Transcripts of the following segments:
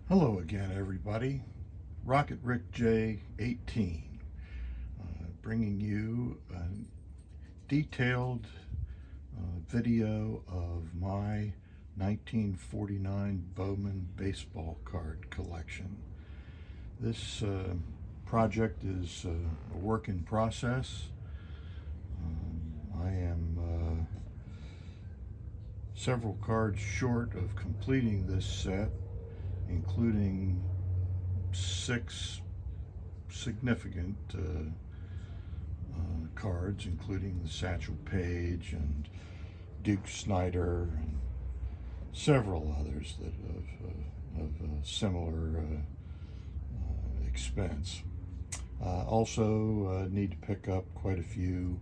Hello again, everybody. Rocket Rick J18, bringing you a detailed video of my 1949 Bowman baseball card collection. This project is a work in process. I am several cards short of completing this set, including 6 significant cards, including the Satchel Paige and Duke Snyder and several others that of similar expense. Also need to pick up quite a few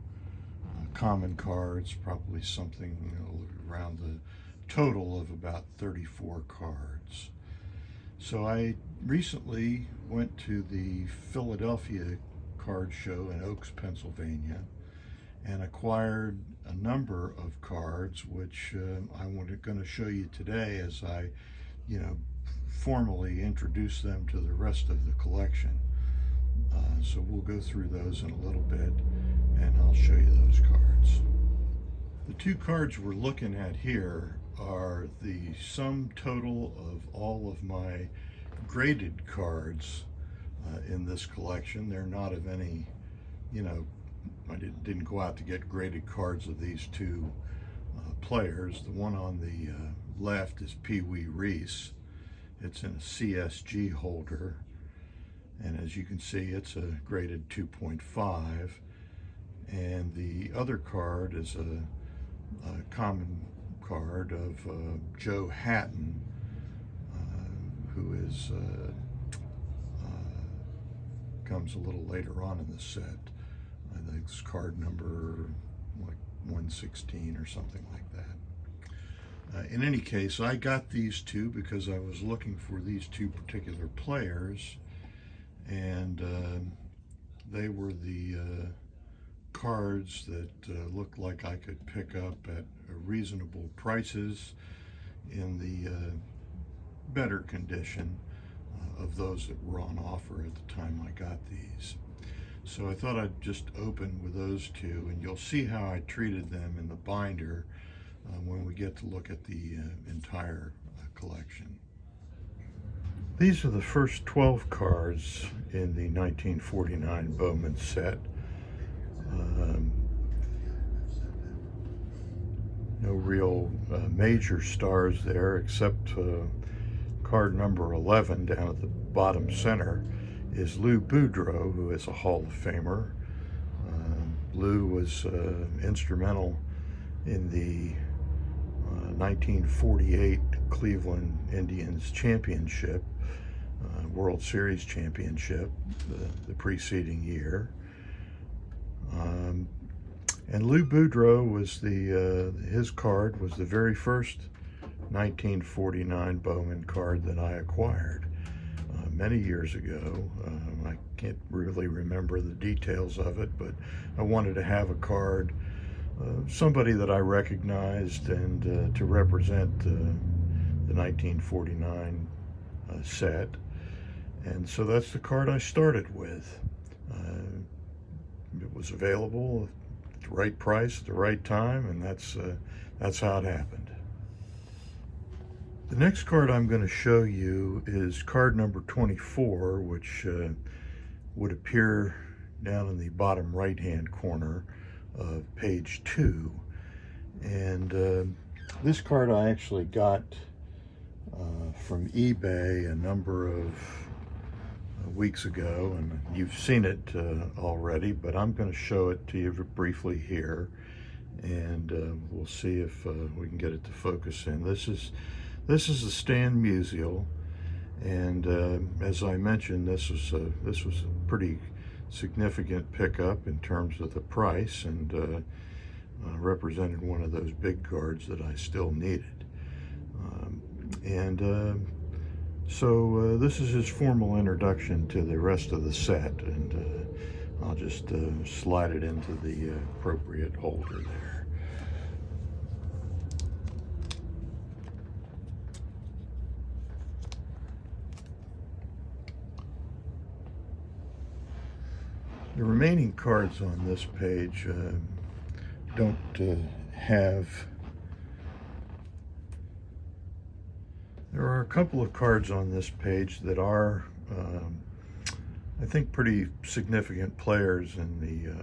common cards, probably something around the total of about 34 cards. So I recently went to the Philadelphia card show in Oaks, Pennsylvania, and acquired a number of cards, which I'm going to show you today as I, formally introduce them to the rest of the collection. So we'll go through those in a little bit, and I'll show you those cards. The 2 cards we're looking at here are the sum total of all of my graded cards in this collection. They're not of any, I didn't go out to get graded cards of these 2 players. The one on the left is Pee Wee Reese. It's in a CSG holder, and as you can see, it's a graded 2.5. And the other card is a common card of Joe Hatton, who is comes a little later on in the set. I think it's card number like 116 or something like that. In any case, I got these 2 because I was looking for these 2 particular players, and they were the cards that looked like I could pick up at reasonable prices in the better condition of those that were on offer at the time I got these. So I thought I'd just open with those 2, and you'll see how I treated them in the binder when we get to look at the entire collection. These are the first 12 cards in the 1949 Bowman set. No real major stars there, except card number 11 down at the bottom center is Lou Boudreau, who is a Hall of Famer. Lou was instrumental in the 1948 Cleveland Indians championship, World Series championship, the preceding year. And Lou Boudreau was his card was the very first 1949 Bowman card that I acquired many years ago. I can't really remember the details of it, but I wanted to have a card, somebody that I recognized, and to represent the 1949 set. And so that's the card I started with. It was available at the right price at the right time, and that's how it happened. The next card I'm going to show you is card number 24, which would appear down in the bottom right-hand corner of page 2. And this card I actually got from eBay a number of weeks ago, and you've seen it already, but I'm going to show it to you briefly here, and we'll see if we can get it to focus in. This is the Stan Musial, and as I mentioned, this was a pretty significant pickup in terms of the price, and represented one of those big cards that I still needed. So this is his formal introduction to the rest of the set, and I'll just slide it into the appropriate holder there. The remaining cards on this page don't have... There are a couple of cards on this page that are, I think, pretty significant players in the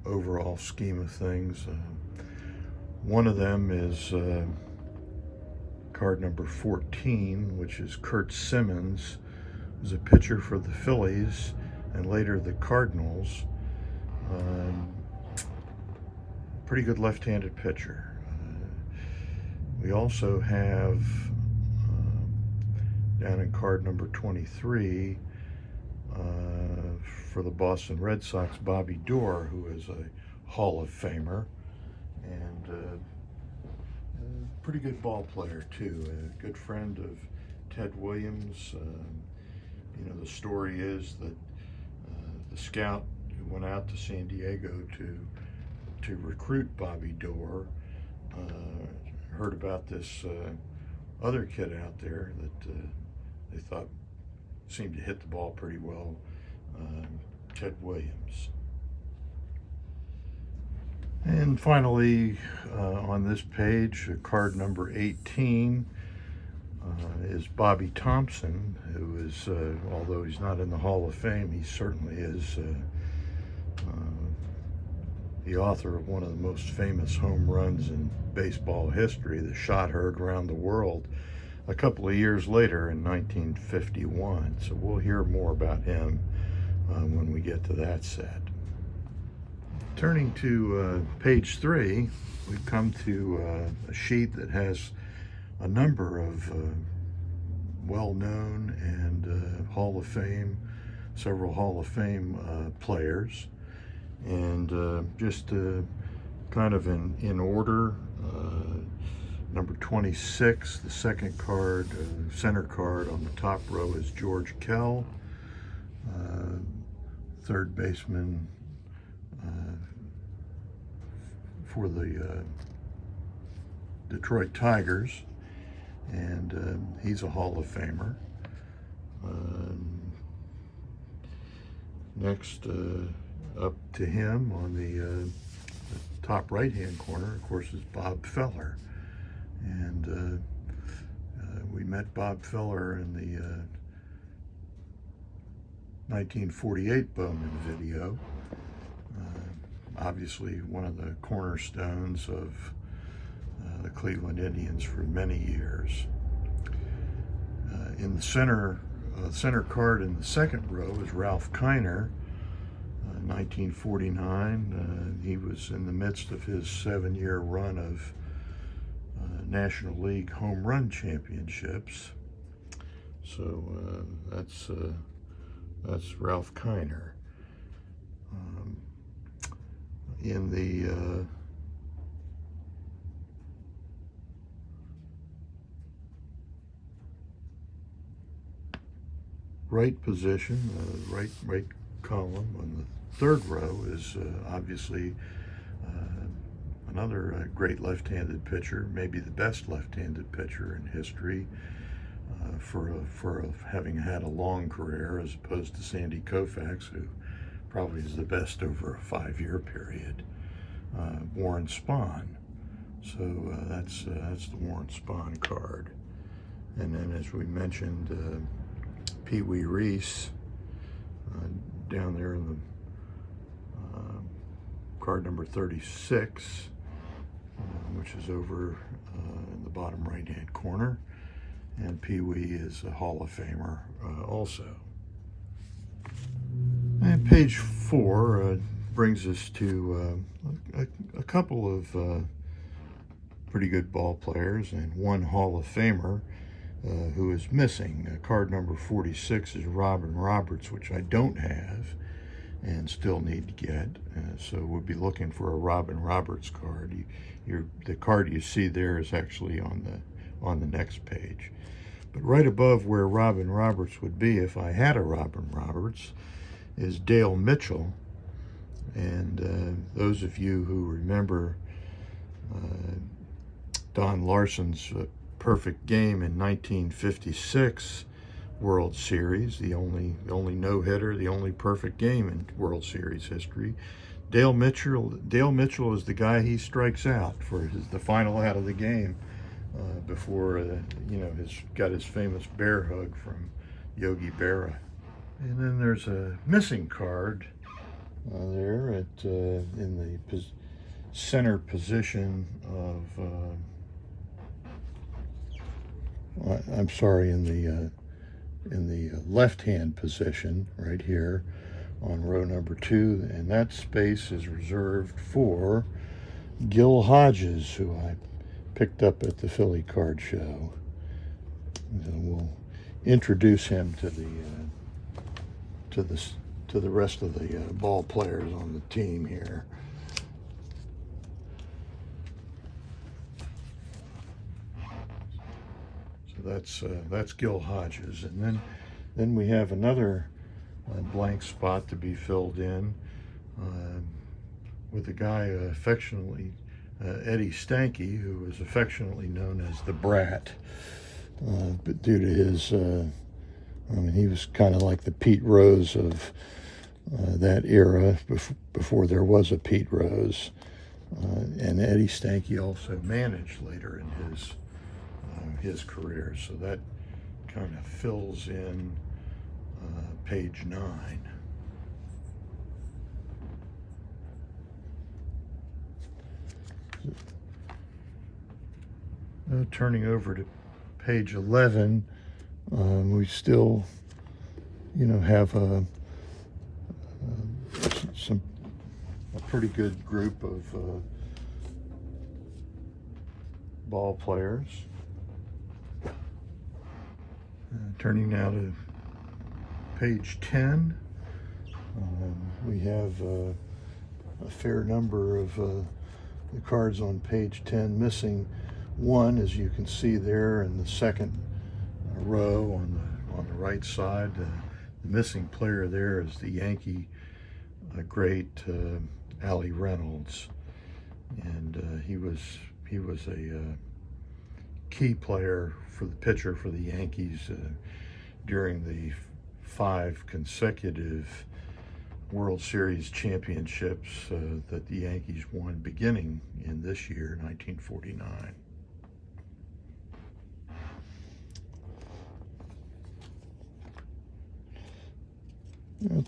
overall scheme of things. One of them is card number 14, which is Curt Simmons, who's a pitcher for the Phillies and later the Cardinals. Pretty good left-handed pitcher. We also have down in card number 23 for the Boston Red Sox, Bobby Doerr, who is a Hall of Famer and a pretty good ball player too. A good friend of Ted Williams. You know, the story is that the scout who went out to San Diego to recruit Bobby Doerr heard about this other kid out there that they thought seemed to hit the ball pretty well, Ted Williams. And finally, on this page, card number 18 is Bobby Thompson, who is, although he's not in the Hall of Fame, he certainly is the author of one of the most famous home runs in baseball history, the shot heard around the world a couple of years later in 1951. So we'll hear more about him when we get to that set. Turning to page 3, we come to a sheet that has a number of well-known and Hall of Fame, several Hall of Fame players. And just kind of in order, number 26, the second card, center card on the top row is George Kell, third baseman for the Detroit Tigers, and he's a Hall of Famer. Next, up to him on the top right-hand corner, of course, is Bob Feller. And we met Bob Feller in the 1948 Bowman video. Obviously one of the cornerstones of the Cleveland Indians for many years. In the center card in the second row is Ralph Kiner. 1949, he was in the midst of his 7-year run of National League home run championships. So that's Ralph Kiner. In the right position, right column on the third row is obviously another great left-handed pitcher, maybe the best left-handed pitcher in history, for having had a long career, as opposed to Sandy Koufax, who probably is the best over a 5-year period. Warren Spahn. So that's the Warren Spahn card. And then, as we mentioned, Pee Wee Reese down there in the card number 36, which is over in the bottom right-hand corner. And Pee Wee is a Hall of Famer also. And page 4 brings us to a couple of pretty good ball players and one Hall of Famer who is missing. Card number 46 is Robin Roberts, which I don't have and still need to get. So we'll be looking for a Robin Roberts card. The card you see there is actually on the next page. But right above where Robin Roberts would be if I had a Robin Roberts is Dale Mitchell. And those of you who remember Don Larson's perfect game in 1956 World Series, the only no-hitter, the only perfect game in World Series history. Dale Mitchell is the guy he strikes out for the final out of the game before got his famous bear hug from Yogi Berra. And then there's a missing card there in the center position of I'm sorry, in the left-hand position right here on row number 2, and that space is reserved for Gil Hodges, who I picked up at the Philly Card Show. And we'll introduce him to the rest of the ball players on the team here. So that's Gil Hodges, and then we have another blank spot to be filled in with a guy affectionately Eddie Stanky, who was affectionately known as the Brat, but due to his he was kind of like the Pete Rose of that era before there was a Pete Rose, and Eddie Stanky also managed later in his career, so that kind of fills in page 9. Turning over to page 11, we still, have a pretty good group of ball players. Turning now to page 10, we have a fair number of the cards on page 10, missing one, as you can see there in the second row on the right side. The missing player there is the Yankee great Allie Reynolds, and he was a key player for the pitcher for the Yankees during the 5 consecutive World Series championships that the Yankees won beginning in this year, 1949.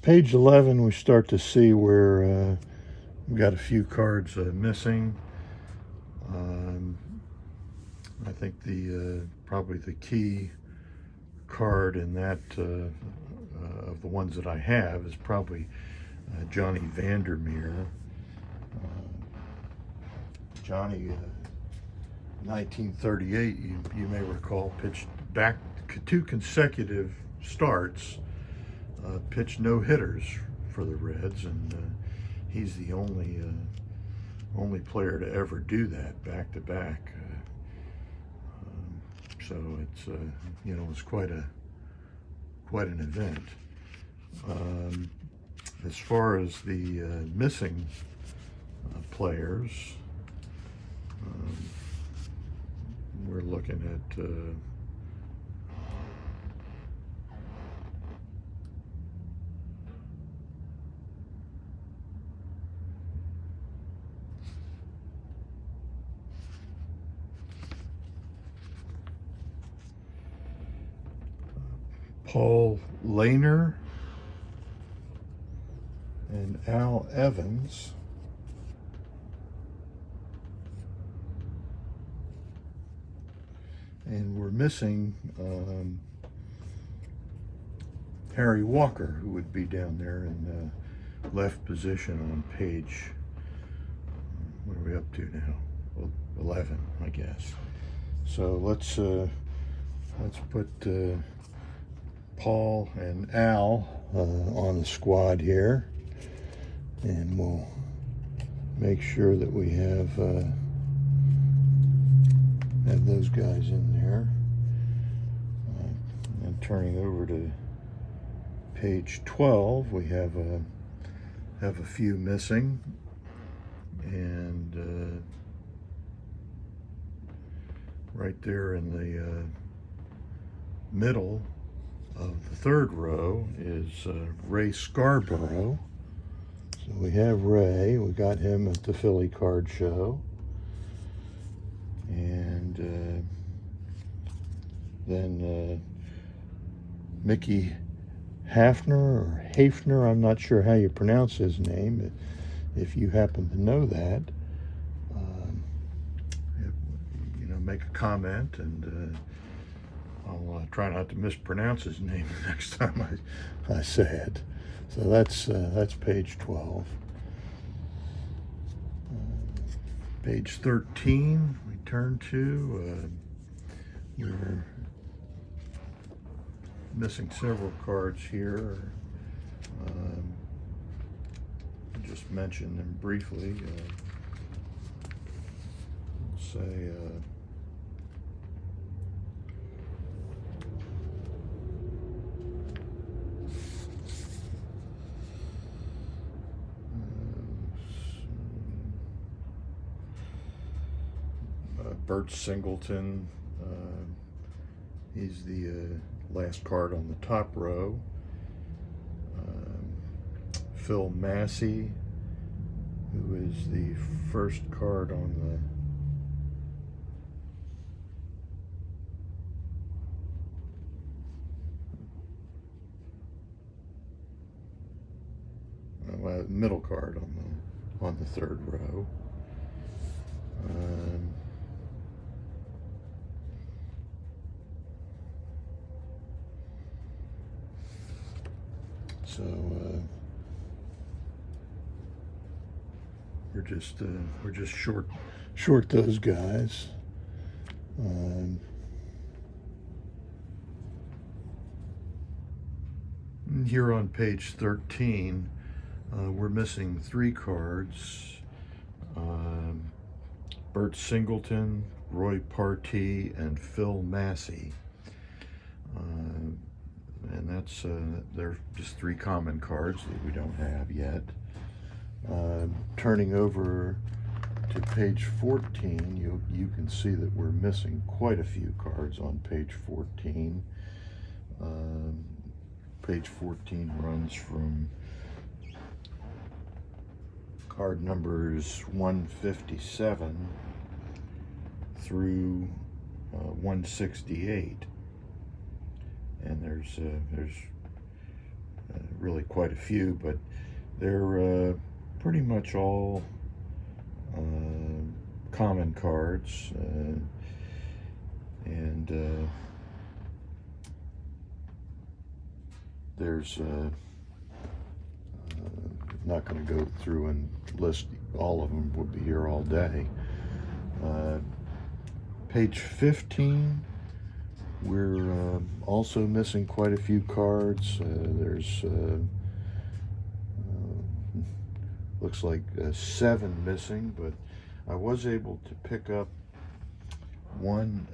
Page 11, we start to see where we've got a few cards missing. I think probably the key card in that of the ones that I have is probably Johnny Vandermeer. Johnny, 1938, you may recall, pitched back 2 consecutive starts, pitched no-hitters for the Reds, and he's the only player to ever do that back-to-back. So it's quite an event. As far as the missing players, we're looking at Paul Lehner and Al Evans. And we're missing Harry Walker, who would be down there in the left position on page, what are we up to now? Well, 11, I guess. So let's put Paul and Al on the squad here, and we'll make sure that we have those guys in there. And turning over to page 12, we have a few missing, and right there in the middle of the third row is Ray Scarborough. So we have Ray. We got him at the Philly Card Show. And then Mickey Hafner, I'm not sure how you pronounce his name. If you happen to know that, make a comment, and I'll try not to mispronounce his name the next time I say it. So that's page 12. Page 13 we turn to. We're missing several cards here. Just mention them briefly. Say Bert Singleton, he's the last card on the top row. Phil Massey, who is the first card on the middle card on the third row. So we're just short those guys. Here on page 13, we're missing 3 cards. Bert Singleton, Roy Partee, and Phil Massey. And that's they're just 3 common cards that we don't have yet. Turning over to page 14, you can see that we're missing quite a few cards on page 14. Page 14 runs from card numbers 157 through 168. And there's really quite a few, but they're pretty much all common cards, and there's not going to go through and list all of them, would be here all day. Page 15, we're also missing quite a few cards. There's looks like 7 missing, but I was able to pick up one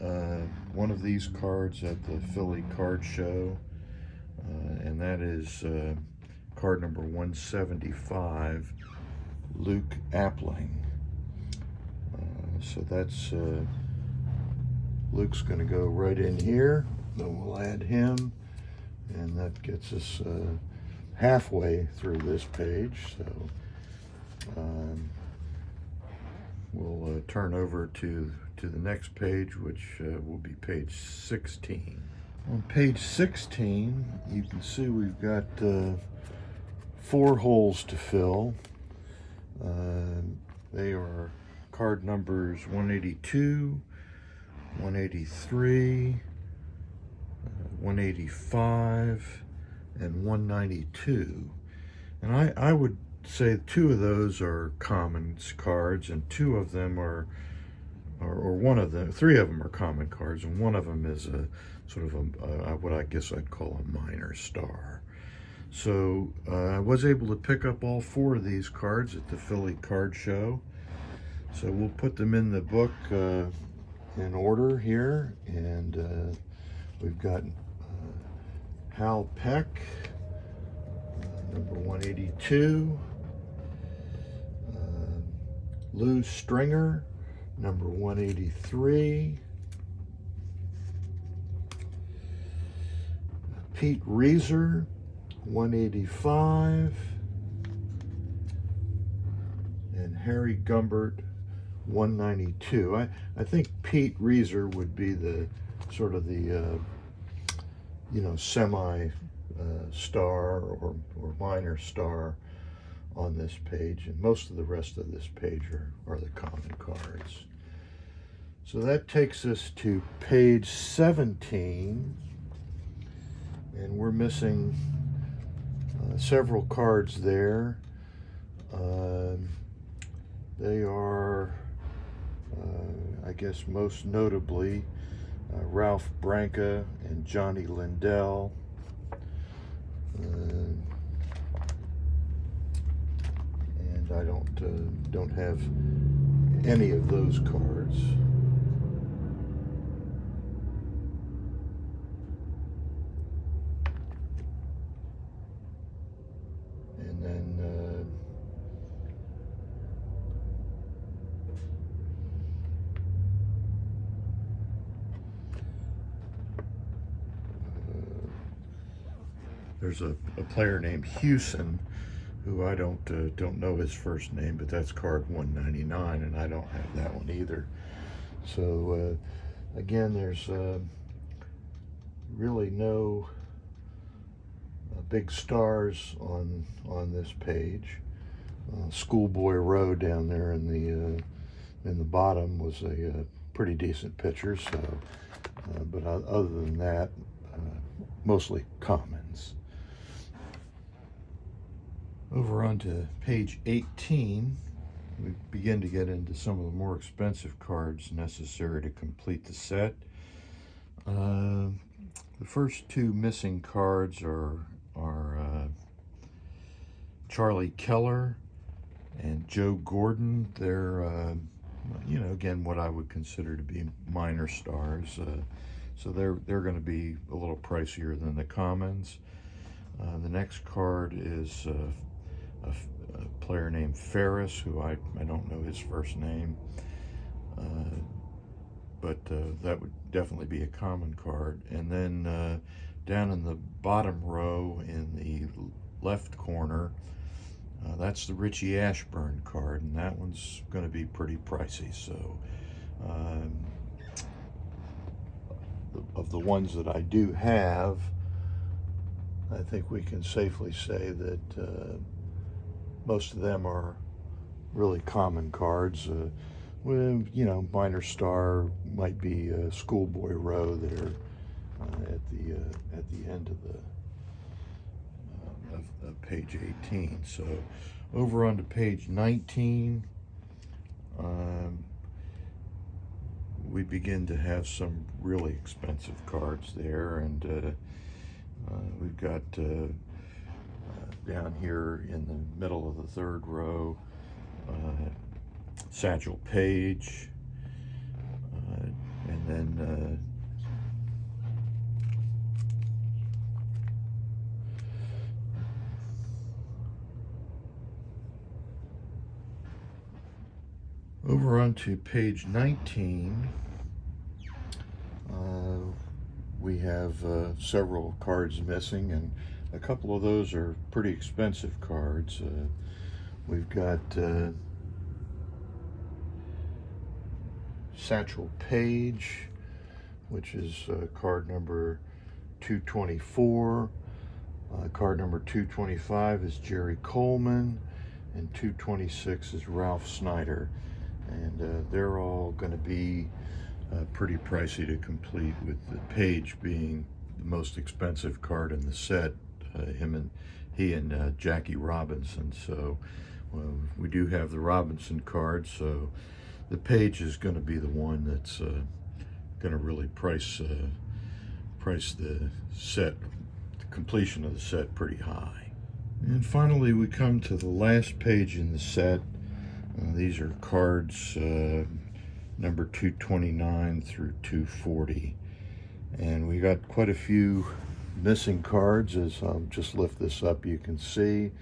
of these cards at the Philly Card Show, and that is card number 175, Luke Appling. So that's Luke's going to go right in here. Then we'll add him, and that gets us halfway through this page. So we'll turn over to the next page, which will be page 16. On page 16, you can see we've got 4 holes to fill. They are card numbers 182, 183, 185, and 192. And I would say 2 of those are common cards, and 2 of them are, or 1 of them, 3 of them are common cards, and 1 of them is a sort of what I guess I'd call a minor star. So I was able to pick up all 4 of these cards at the Philly Card Show. So we'll put them in the book in order here, and we've got Hal Peck, number 182, Lou Stringer, number 183, Pete Reeser, 185. And Harry Gumbert, 192. I think Pete Reeser would be the sort of the semi star or minor star on this page, and most of the rest of this page are the common cards. So that takes us to page 17, and we're missing several cards there. They are, I guess most notably, Ralph Branca and Johnny Lindell. And I don't have any of those cards. And then there's a player named Hewson, who I don't know his first name, but that's card 199, and I don't have that one either. So again, there's really no big stars on this page. Schoolboy Rowe down there in the bottom was a pretty decent pitcher. So, but other than that, mostly commons. Over onto page 18, we begin to get into some of the more expensive cards necessary to complete the set. The first two missing cards are Charlie Keller and Joe Gordon. They're, again, what I would consider to be minor stars. So they're going to be a little pricier than the commons. The next card is a player named Ferris, who I don't know his first name, but that would definitely be a common card. And then down in the bottom row in the left corner, that's the Richie Ashburn card, and that one's going to be pretty pricey. So of the ones that I do have, I think we can safely say that most of them are really common cards. With, minor star might be Schoolboy Rowe there at the end of page 18. So over onto page 19, we begin to have some really expensive cards there, and we've got down here in the middle of the third row, Satchel Paige, and then over onto page 19, we have several cards missing, and a couple of those are pretty expensive cards. We've got Satchel Paige, which is card number 224. Card number 225 is Jerry Coleman, and 226 is Ralph Snyder. And they're all going to be pretty pricey to complete, with the Page being the most expensive card in the set. He and Jackie Robinson. So we do have the Robinson card, so the Page is going to be the one that's going to really price the set, the completion of the set, pretty high. And finally, we come to the last page in the set. These are cards number 229 through 240, and we got quite a few missing cards. As I'll just lift this up, you can see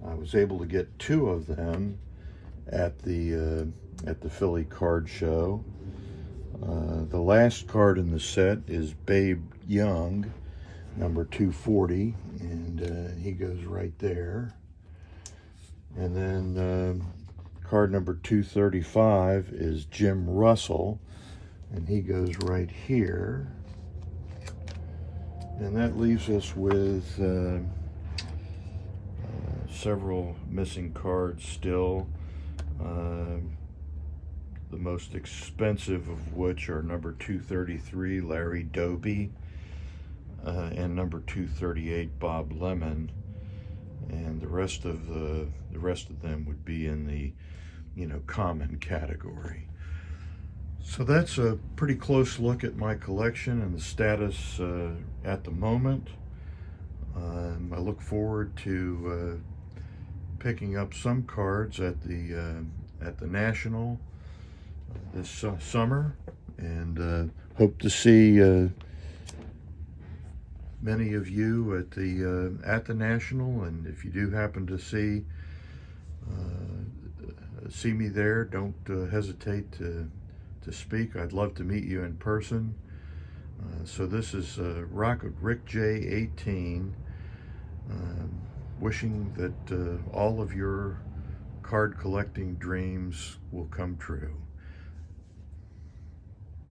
I was able to get two of them at the Philly card show. The last card in the set is Babe Young, number 240, and he goes right there. And then card number 235 is Jim Russell, and he goes right here. And that leaves us with several missing cards still. The most expensive of which are number 233, Larry Doby, and number 238, Bob Lemon, and the rest of them would be in the, common category. So that's a pretty close look at my collection and the status at the moment. I look forward to picking up some cards at the National this summer, and hope to see many of you at the National. And if you do happen to see me there, don't hesitate to speak. I'd love to meet you in person. So this is Rocket Rick J 18, wishing that all of your card collecting dreams will come true.